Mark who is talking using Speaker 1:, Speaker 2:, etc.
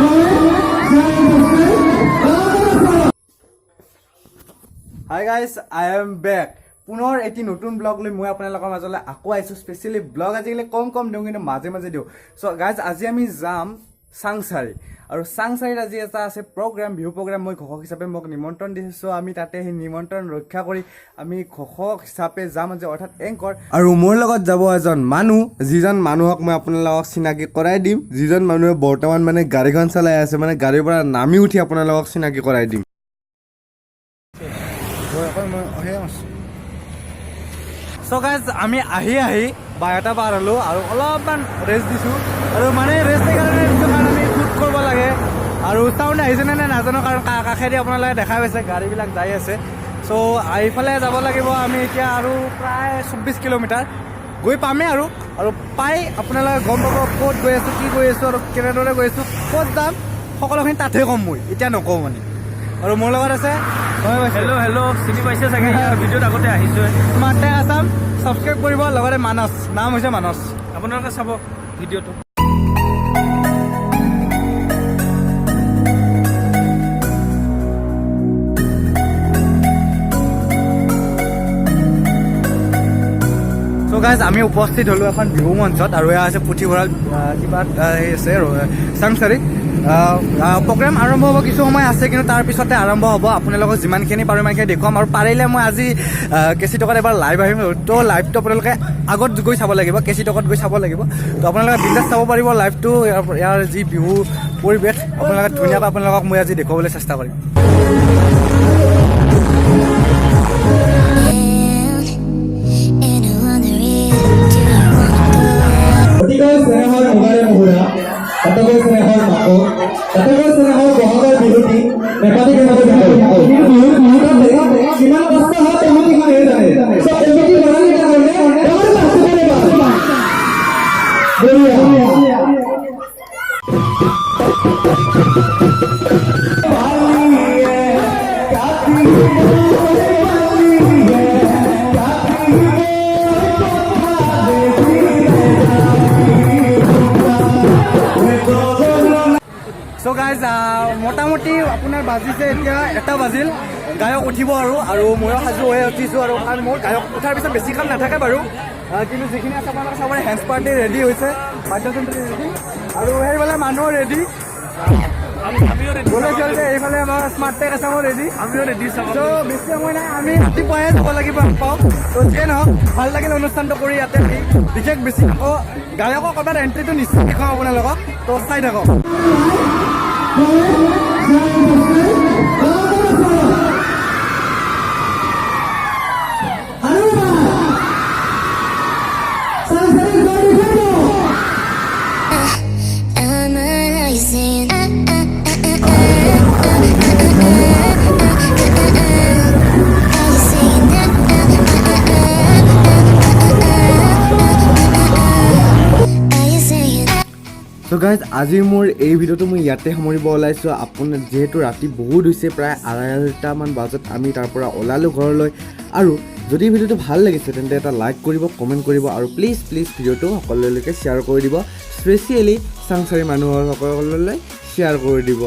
Speaker 1: Hi guys, I am back. পুনৰ এটি নতুন ব্লগ লৈ মই আপোনালোকৰ মাজলৈ আকৌ আহিছোঁ। স্পেচিয়েলি ব্লগ আজিকালি কম দিওঁ, কিন্তু মাজে মাজে দিওঁ। চ' গাইজ আজি আমি যাম চাংচাৰি, আৰু চাংচাৰিত আজি এটা আছে প্ৰগ্ৰাম, বিহু প্ৰগ্ৰাম। মই ঘোষক হিচাপে মোক নিমন্ত্ৰণ দিছোঁ। আমি তাতে সেই নিমন্ত্ৰণ ৰক্ষা কৰি আমি ঘোষক হিচাপে যাম আজি, অৰ্থাৎ এংকৰ। আৰু মোৰ লগত যাব এজন মানুহ, যিজন মানুহক মই আপোনালোকক চিনাকি কৰাই দিম, যিজন মানুহে বৰ্তমান মানে গাড়ীখন চলাই আছে, মানে গাড়ীৰ পৰা নামি উঠি আপোনালোকক চিনাকি কৰাই দিম। চ' গাইজ আমি আহি বাৰটা পাৰ হ'লোঁ আৰু অলপমান ৰেষ্ট দিছোঁ। আৰু মানে ৰেষ্ট সেইকাৰণে দিছোঁ কাৰণ আমি শ্বুট কৰিব লাগে। আৰু চাউণ্ড আহিছেনে নে নাজানো, কাৰণ কাষেদি আপোনালোকে দেখা পাইছে গাড়ীবিলাক যাই আছে। চ' এইফালে যাব লাগিব আমি এতিয়া, আৰু প্ৰায় 24 কিলোমিটাৰ গৈ পামেই। আৰু পাই আপোনালোকে গম পাব ক'ত গৈ আছোঁ, কি গৈ আছোঁ, আৰু কেনেদৰে গৈ আছোঁ, ক'ত যাম, সকলোখিনি তাতহে ক'ম। মই এতিয়া নকওঁ মানে। আৰু মোৰ লগত আছে
Speaker 2: হেল্ল' চিনি পাইছে চাগে, ভিডিঅ'ত আগতে আহিছোঁ।
Speaker 1: স্মাৰ্ট টেক আছাম, ছাবস্ক্ৰাইব কৰিব, লগতে মানস, নাম হৈছে মানস।
Speaker 2: আপোনালোকে চাব ভিডিঅ'টো।
Speaker 1: চ' গাইজ আমি উপস্থিত হ'লোঁ এখন বিহু মঞ্চত, আৰু এয়া আছে পুথিভঁৰাল কিবা আছে চাংচাৰি। প্ৰগ্ৰাম আৰম্ভ হ'ব, কিছু সময় আছে, কিন্তু তাৰ পিছতে আৰম্ভ হ'ব। আপোনালোকক যিমানখিনি পাৰোঁ ইমানখিনি দেখুৱাম। আৰু পাৰিলে মই আজি কেচি টকাত এবাৰ লাইভ আহিম। তো লাইভটো আপোনালোকে আগত গৈ চাব লাগিব, কেচি টকাত গৈ চাব লাগিব। তো আপোনালোকে বিন্দাছ চাব পাৰিব লাইভটো। ইয়াৰ যি বিহু পৰিৱেশ আপোনালোকে ধুনীয়াকৈ আপোনালোকক মই আজি দেখুৱাবলৈ চেষ্টা কৰিম।
Speaker 3: অতিকৈ স্নেহৰ মুগাৰে মুহুৰা, তাতকৈ স্নেহৰ মাকো, তাতকৈ স্নেহৰ বহাগৰ বিহুটি, নেপালী কেনেকৈ কিমান কষ্ট হয় তেওঁলোকে মানুহে জানে। চব তেওঁলোকে বনালি কাৰণে
Speaker 1: চ' গাইজ মোটামুটি আপোনাৰ বাজিছে এতিয়া 1টা বাজিল। গায়ক উঠিব আৰু ময়ো সাজু হৈ উঠিছোঁ। আৰু কাৰণ মোৰ গায়ক উঠাৰ পিছত বেছি কাম নাথাকে বাৰু, কিন্তু যিখিনি আছে আপোনালোকে চাবলৈ হেণ্ডছ পাৰ্টি ৰেডি হৈছে, বাদ্যযন্ত্ৰ ৰেডি, আৰু সেইফালে মানুহ ৰেডি, এইফালে আমাৰ স্মাৰ্ট টেক আছে, মোৰ ৰেডি,
Speaker 2: আমিও ৰেডি চাব।
Speaker 1: ত' বেছি সময় নাই, আমি ৰাতিপুৱাহে যাব লাগিব পাওঁ। ত' যিয়ে নহওক ভাল লাগিল অনুষ্ঠানটো কৰি ইয়াতে। বিশেষ বেছি আকৌ গায়কৰ ক'ৰবাত এণ্ট্ৰিটো নিশ্চয় দেখাওঁ আপোনালোকক, ত' চাই থাকক। চ' গাইজ আজি মোৰ এই ভিডিঅ'টো মই ইয়াতে সামৰিব ওলাইছোঁ। আপোনাৰ যিহেতু ৰাতি বহুত হৈছে, প্ৰায় 2:30মান বজাত আমি তাৰ পৰা ওলালোঁ ঘৰলৈ। আৰু যদি ভিডিঅ'টো ভাল লাগিছে তেন্তে এটা লাইক কৰিব, কমেণ্ট কৰিব, আৰু প্লিজ ভিডিঅ'টো সকলোলৈকে শ্বেয়াৰ কৰি দিব। স্পেচিয়েলি চাংচাৰি মানুহৰ সকলোলৈ শ্বেয়াৰ কৰি দিব।